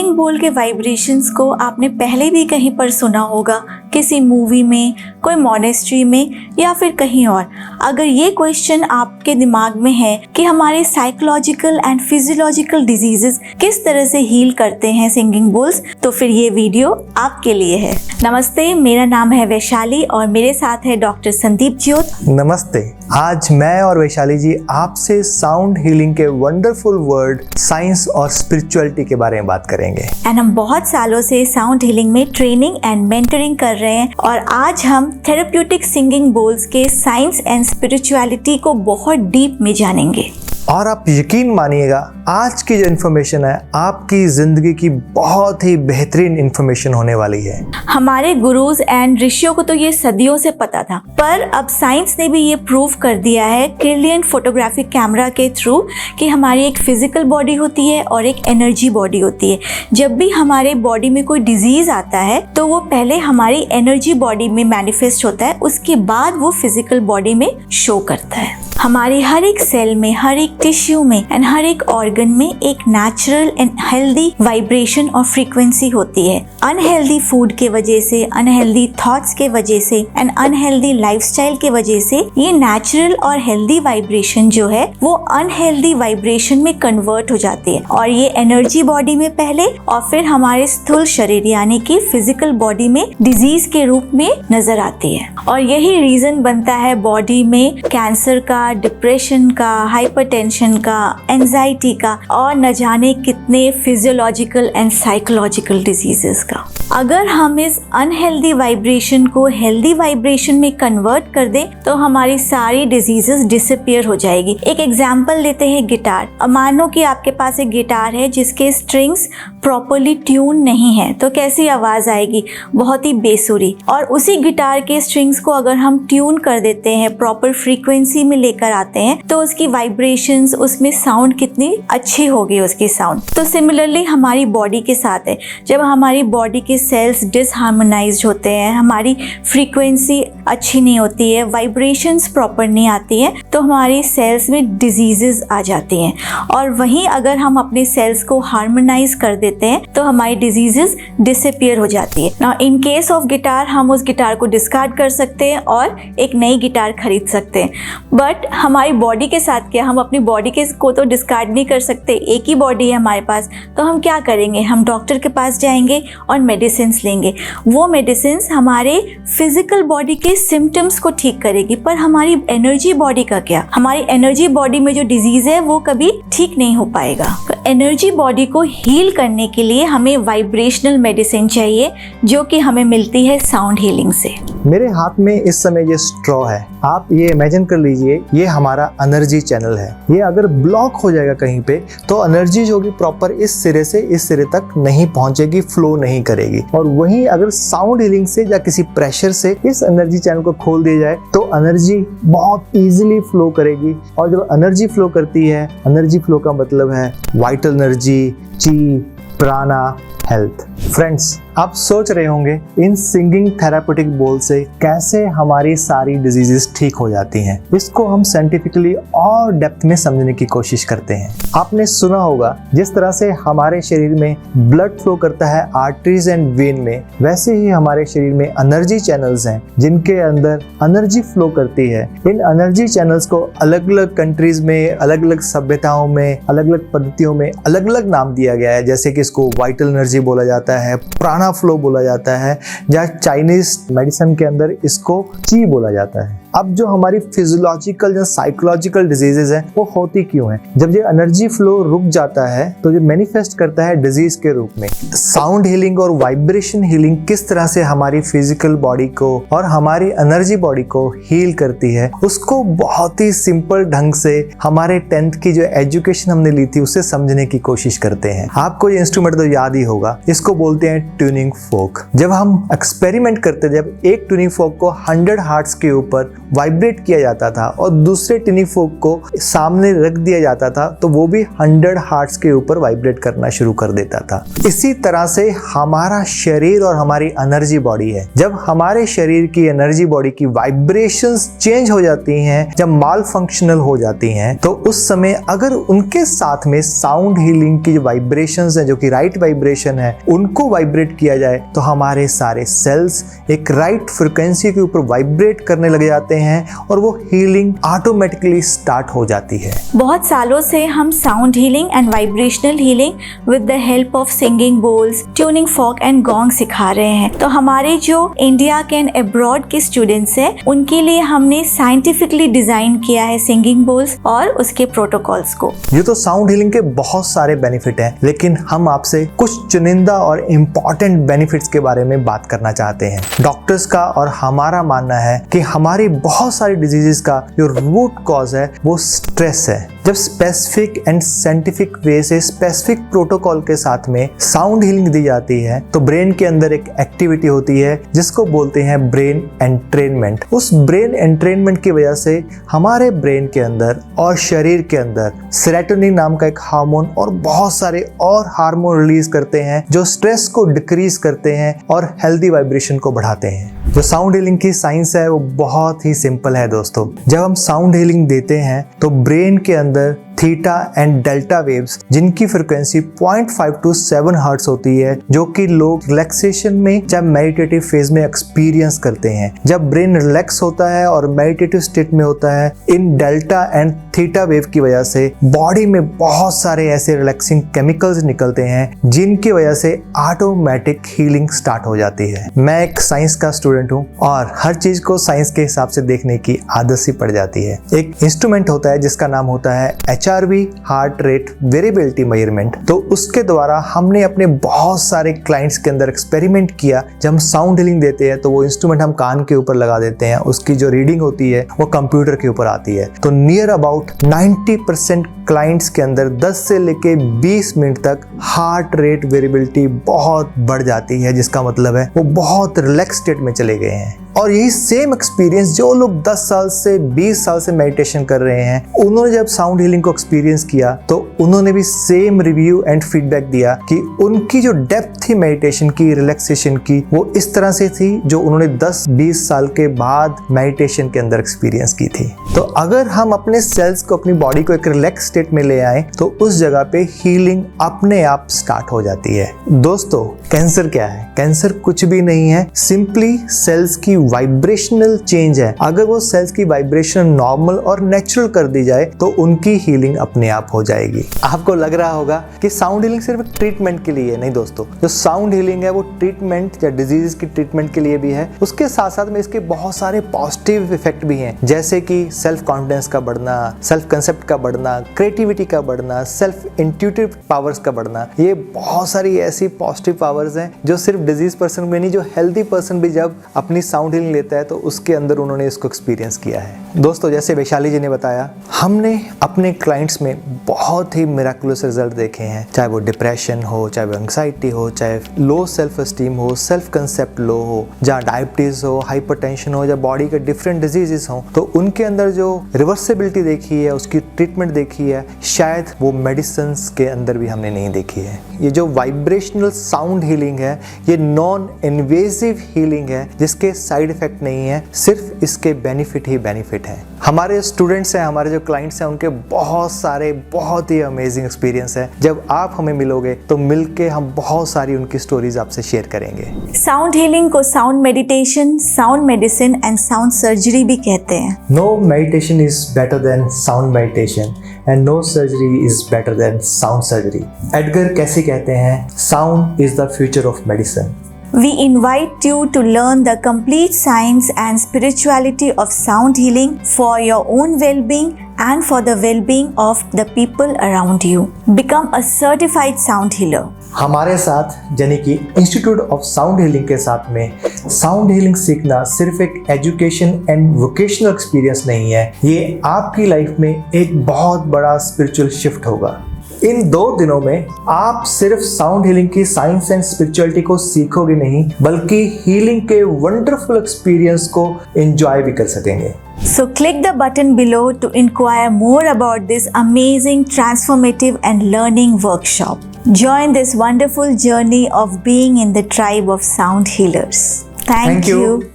Singing बोल के vibrations को आपने पहले भी कहीं पर सुना होगा, किसी मूवी में, कोई मॉनेस्ट्री में या फिर कहीं और। अगर ये क्वेश्चन आपके दिमाग में है कि हमारे साइकोलॉजिकल एंड फिजियोलॉजिकल डिजीजेस किस तरह से हील करते हैं सिंगिंग बोल्स, तो फिर ये वीडियो आपके लिए है। नमस्ते, मेरा नाम है वैशाली और मेरे साथ है डॉक्टर संदीप ज्योत। नमस्ते, आज मैं और वैशाली जी आपसे साउंड हीलिंग के वंडरफुल वर्ड साइंस और स्पिरिचुअलिटी के बारे में बात करेंगे। एंड हम बहुत सालों से साउंड हीलिंग में ट्रेनिंग एंड मेंटरिंग कर रहे हैं और आज हम थेरेप्यूटिक सिंगिंग बोल्स के साइंस एंड स्पिरिचुअलिटी को बहुत डीप में जानेंगे। और आप यकीन मानिएगा, आज की जो इन्फॉर्मेशन है आपकी जिंदगी की बहुत ही बेहतरीन इन्फॉर्मेशन होने वाली है। हमारे गुरुज एंड ऋषियों को तो ये सदियों से पता था, पर अब साइंस ने भी ये प्रूव कर दिया है क्रिलियन फोटोग्राफिक कैमरा के थ्रू कि हमारी एक फिजिकल बॉडी होती है और एक एनर्जी बॉडी होती है। जब भी हमारे बॉडी में कोई डिजीज आता है तो वो पहले हमारी एनर्जी बॉडी में मैनिफेस्ट होता है, उसके बाद वो फिजिकल बॉडी में शो करता है। हमारी हर एक सेल में, हर एक टिश्यू में एंड हर एक ऑर्गन में एक नेचुरल एंड हेल्दी वाइब्रेशन और फ्रीक्वेंसी होती है। अनहेल्दी फूड के वजह से, अनहेल्दी थॉट्स के वजह से एंड अनहेल्दी लाइफस्टाइल के वजह से ये नेचुरल और हेल्दी वाइब्रेशन जो है वो अनहेल्दी वाइब्रेशन में कन्वर्ट हो जाती है और ये एनर्जी बॉडी में पहले और फिर हमारे स्थूल शरीर यानी कि फिजिकल बॉडी में डिजीज के रूप में नजर आती है। और यही रीजन बनता है बॉडी में कैंसर का, डिप्रेशन का, हाइपरटेंशन का, एंजाइटी का और न जाने कितने फिजियोलॉजिकल एंड साइकोलॉजिकल डिजीजेस का। अगर हम इस अनहेल्दी वाइब्रेशन को हेल्दी वाइब्रेशन में कन्वर्ट कर दें तो हमारी सारी डिजीजेस डिसअपीयर हो जाएगी। एक एग्जांपल लेते हैं गिटार। मानो कि आपके पास एक गिटार है जिसके स्ट्रिंग्स प्रॉपर्ली ट्यून नहीं है, तो कैसी आवाज आएगी? बहुत ही बेसुरी। और उसी गिटार के स्ट्रिंग्स को अगर हम ट्यून कर देते हैं, प्रॉपर फ्रीक्वेंसी में लेकर आते हैं, तो उसकी वाइब्रेशंस, उसमें साउंड कितनी अच्छी होगी उसकी साउंड। तो सिमिलरली हमारी बॉडी के साथ है। जब हमारी बॉडी के सेल्स डिसहार्मोनाइज्ड होते हैं, हमारी फ्रीक्वेंसी अच्छी नहीं होती है, वाइब्रेशंस प्रॉपर नहीं आती है, तो हमारी सेल्स में डिजीजेस आ जाती हैं। और वहीं अगर हम अपने सेल्स को हार्मोनाइज कर देते हैं तो हमारी डिजीजेस डिसअपीयर हो जाती है। Now in case of guitar, हम उस गिटार को डिस्कार्ड कर सकते हैं और एक नई गिटार खरीद सकते हैं। बट हमारी बॉडी के साथ क्या? हम अपनी बॉडी के को तो डिस्कार्ड नहीं कर सकते, एक ही बॉडी है हमारे पास। तो हम क्या करेंगे? हम डॉक्टर के पास जाएंगे और मेडिसिन लेंगे। वो मेडिसिन हमारे फिजिकल बॉडी के सिम्टम्स को ठीक करेगी, पर हमारी एनर्जी बॉडी का क्या? हमारी एनर्जी बॉडी में जो डिजीज है वो कभी ठीक नहीं हो पाएगा। तो एनर्जी बॉडी को हील करने के लिए हमें वाइब्रेशनल मेडिसिन चाहिए, जो कि हमें मिलती है साउंड हीलिंग से। मेरे हाथ में इस समय ये स्ट्रॉ है। आप ये इमेजिन कर लीजिए, ये हमारा एनर्जी चैनल है। ये अगर ब्लॉक हो जाएगा कहीं पे तो एनर्जी जो होगी प्रॉपर इस सिरे से इस सिरे तक नहीं पहुंचेगी, फ्लो नहीं करेगी। और वहीं अगर साउंड हीलिंग से या किसी प्रेशर से इस एनर्जी चैनल को खोल दिया जाए तो एनर्जी बहुत इजीली फ्लो करेगी। और जब एनर्जी फ्लो करती है, एनर्जी फ्लो का मतलब है वाइटल एनर्जी, ची, प्राणा, हेल्थ। फ्रेंड्स, आप सोच रहे होंगे इन सिंगिंग थेराप्यूटिक बोल से कैसे हमारी सारी डिजीजेस ठीक हो जाती हैं। इसको हम साइंटिफिकली और डेप्थ में समझने की कोशिश करते हैं। आपने सुना होगा जिस तरह से हमारे शरीर में ब्लड फ्लो करता है आर्टरीज एंड वेन में, वैसे ही हमारे शरीर में एनर्जी चैनल्स हैं जिनके अंदर एनर्जी फ्लो करती है। इन एनर्जी चैनल्स को अलग अलग कंट्रीज में, अलग अलग सभ्यताओं में, अलग अलग पद्धतियों में अलग अलग नाम दिया गया है। जैसे कि इसको वाइटल एनर्जी बोला जाता है, प्राणा फ्लो बोला जाता है, या चाइनीज मेडिसिन के अंदर इसको ची बोला जाता है। अब जो हमारी फिजियोलॉजिकल या साइकोलॉजिकल डिजीजेज हैं वो होती क्यों हैं? जब ये एनर्जी फ्लो रुक जाता है तो ये मैनिफेस्ट करता है डिजीज के रूप में। साउंड हीलिंग और वाइब्रेशन हीलिंग किस तरह से हमारी फिजिकल बॉडी को और हमारी एनर्जी बॉडी को हील करती है, उसको बहुत ही सिंपल ढंग से हमारे 10th की जो एजुकेशन हमने ली थी उससे समझने की कोशिश करते हैं। आपको ये इंस्ट्रूमेंट तो याद ही होगा, इसको बोलते हैं ट्यूनिंग फोक। जब हम एक्सपेरिमेंट करते, जब एक ट्यूनिंग फोक को 100 हार्ट्स के ऊपर वाइब्रेट किया जाता था और दूसरे टिनी फोक को सामने रख दिया जाता था तो वो भी 100 हर्ट्ज के ऊपर वाइब्रेट करना शुरू कर देता था। इसी तरह से हमारा शरीर और हमारी एनर्जी बॉडी है। जब हमारे शरीर की एनर्जी बॉडी की वाइब्रेशंस चेंज हो जाती हैं, जब माल फंक्शनल हो जाती हैं, तो उस समय अगर उनके साथ में साउंड हीलिंग की जो वाइब्रेशंस है, जो कि राइट वाइब्रेशन है, उनको वाइब्रेट किया जाए तो हमारे सारे सेल्स एक राइट फ्रिक्वेंसी के ऊपर वाइब्रेट करने लग जाते हैं और वो हीलिंग ऑटोमेटिकली स्टार्ट हो जाती है। बहुत सालों से हम sound healing and vibrational healing with the help of singing bowls, tuning fork and gong सिखा रहे हैं। तो हमारे जो इंडिया के एंड अब्रॉड के स्टूडेंट्स हैं, उनके लिए हमने साइंटिफिकली डिजाइन किया है सिंगिंग बोल्स और उसके प्रोटोकॉल्स को। ये तो साउंड हीलिंग के बहुत सारे बेनिफिट हैं, लेकिन हम आपसे कुछ चुनिंदा और इम्पोर्टेंट बेनिफिट्स के बारे में बात करना चाहते हैं। डॉक्टर्स का और हमारा मानना है कि हमारी बहुत सारी डिजीजेस का जो रूट कॉज है वो स्ट्रेस है। जब स्पेसिफिक एंड साइंटिफिक वे से स्पेसिफिक प्रोटोकॉल के साथ में साउंड हीलिंग दी जाती है तो ब्रेन के अंदर एक एक्टिविटी होती है जिसको बोलते हैं ब्रेन एंट्रेनमेंट। उस ब्रेन एंट्रेनमेंट की वजह से हमारे ब्रेन के अंदर और शरीर के अंदर सेरोटोनिन नाम का एक हार्मोन और बहुत सारे और हार्मोन रिलीज करते हैं जो स्ट्रेस को डिक्रीज करते हैं और हेल्दी वाइब्रेशन को बढ़ाते हैं। जो साउंड हीलिंग की साइंस है वो बहुत ही सिंपल है दोस्तों। जब हम साउंड हीलिंग देते हैं तो ब्रेन के अंदर थीटा एंड डेल्टा वेव्स जिनकी फ्रिक्वेंसी 0.5 to 7 हर्ट्ज होती है, जो कि लोग रिलैक्सेशन में जब मेडिटेटिव फेज में एक्सपीरियंस करते हैं। जब ब्रेन रिलैक्स होता है और मेडिटेटिव स्टेट में होता है, इन डेल्टा एंड थीटा वेव की वजह से बॉडी में बहुत सारे ऐसे रिलैक्सिंग केमिकल्स निकलते हैं जिनकी वजह से ऑटोमेटिक हीलिंग स्टार्ट हो जाती है। मैं एक साइंस का स्टूडेंट हूँ और हर चीज को साइंस के हिसाब से देखने की आदत सी पड़ जाती है। एक इंस्ट्रूमेंट होता है जिसका नाम होता है HRV, heart rate variability measurement. तो उसके द्वारा हमने अपने बहुत सारे क्लाइंट्स के अंदर एक्सपेरिमेंट किया। जब हम साउंड हीलिंग देते हैं तो वो इंस्ट्रूमेंट हम कान के ऊपर लगा देते हैं, उसकी जो रीडिंग होती है वो कंप्यूटर के ऊपर आती है। तो नियर अबाउट 90% क्लाइंट्स के अंदर 10 से लेके 20 मिनट तक हार्ट रेट वेरिएबिलिटी बहुत बढ़ जाती है, जिसका मतलब है वो बहुत रिलैक्स स्टेट में चले गए हैं। और यही सेम एक्सपीरियंस जो लोग 10 साल से 20 साल से मेडिटेशन कर रहे हैं, उन्होंने जब साउंड हीलिंग को एक्सपीरियंस किया तो उन्होंने भी सेम रिव्यू एंड फीडबैक दिया कि उनकी जो डेप्थ थी मेडिटेशन की, रिलैक्सेशन की, वो इस तरह से थी जो उन्होंने 10-20 साल के बाद मेडिटेशन के अंदर एक्सपीरियंस की थी। तो अगर हम अपने सेल्स को, अपनी बॉडी को एक रिलैक्स स्टेट में ले आए तो उस जगह पे हीलिंग अपने आप स्टार्ट हो जाती है। दोस्तों, कैंसर क्या है? कैंसर कुछ भी नहीं है, सिंपली सेल्स की वाइब्रेशनल चेंज है। अगर वो सेल्स की वाइब्रेशन नॉर्मल और नेचुरल कर दी जाए तो उनकी हीलिंग अपने आप हो जाएगी। आपको लग रहा होगा कि साउंड हीलिंग सिर्फ ट्रीटमेंट के लिए है। नहीं दोस्तों, जो साउंड हीलिंग है वो ट्रीटमेंट या डिजीज की ट्रीटमेंट के लिए भी है। उसके साथ साथ में इसके बहुत सारे पॉजिटिव इफेक्ट भी हैं, जैसे कि सेल्फ कॉन्फिडेंस का बढ़ना, सेल्फ कंसेप्ट का बढ़ना, क्रिएटिविटी का बढ़ना, सेल्फ इंट्यूटिव पावर्स का बढ़ना। ये बहुत सारी ऐसी पॉजिटिव पावर्स हैं जो सिर्फ डिजीज पर्सन में नहीं, जो हेल्दी पर्सन भी जब अपनी साउंड हीलिंग लेता है तो उसके अंदर उन्होंने इसको एक्सपीरियंस किया है। दोस्तों, जैसे वैशाली जी ने बताया, हमने अपने क्लाइंट्स में बहुत ही मिराकुलस रिजल्ट देखे हैं। चाहे वो डिप्रेशन हो, चाहे वो एंग्जाइटी हो, चाहे लो सेल्फ एस्टीम हो, सेल्फ कंसेप्ट लो हो, जहाँ डायबिटीज हो, हाइपरटेंशन हो, या बॉडी के डिफरेंट डिजीजेस हो, तो उनके अंदर जो रिवर्सिबिलिटी देखी है, उसकी ट्रीटमेंट देखी है, शायद वो मेडिसिन के अंदर भी हमने नहीं देखी है। ये जो वाइब्रेशनल साउंड हीलिंग है, ये नॉन इन्वेजिव हीलिंग है जिसके साइड इफेक्ट नहीं है, सिर्फ इसके बेनिफिट ही बेनिफिट है। हमारे स्टूडेंट्स हैं, हमारे जो क्लाइंट्स हैं, उनके बहुत सारे बहुत ही अमेजिंग एक्सपीरियंस है। जब आप हमें मिलोगे तो मिलके हम बहुत सारी उनकी स्टोरीज आपसे शेयर करेंगे। साउंड हीलिंग को sound meditation, sound medicine and sound surgery भी कहते हैं। No meditation is better than sound meditation and no surgery is better than sound surgery. Edgar Cayce कहते हैं, sound is the future of medicine. We invite you to learn the complete science and spirituality of sound healing for your own well-being and for the well-being of the people around you. Become a certified sound healer. हमारे साथ यानी कि institute of sound healing के साथ में sound healing सीखना सिर्फ एक एजुकेशन एंड वोकेशनल एक्सपीरियंस नहीं है, ये आपकी लाइफ में एक बहुत बड़ा स्पिरिचुअल शिफ्ट होगा। इन 2 दिनों में आप सिर्फ साउंड हीलिंग की साइंस एंड स्पिरिचुअलिटी को सीखोगे नहीं, बल्कि हीलिंग के वंडरफुल एक्सपीरियंस को एंजॉय भी कर सकेंगे। So click the button below to inquire more about this amazing, transformative and learning workshop. Join this wonderful journey of being in the tribe of sound healers. Thank you.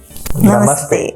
Namaste.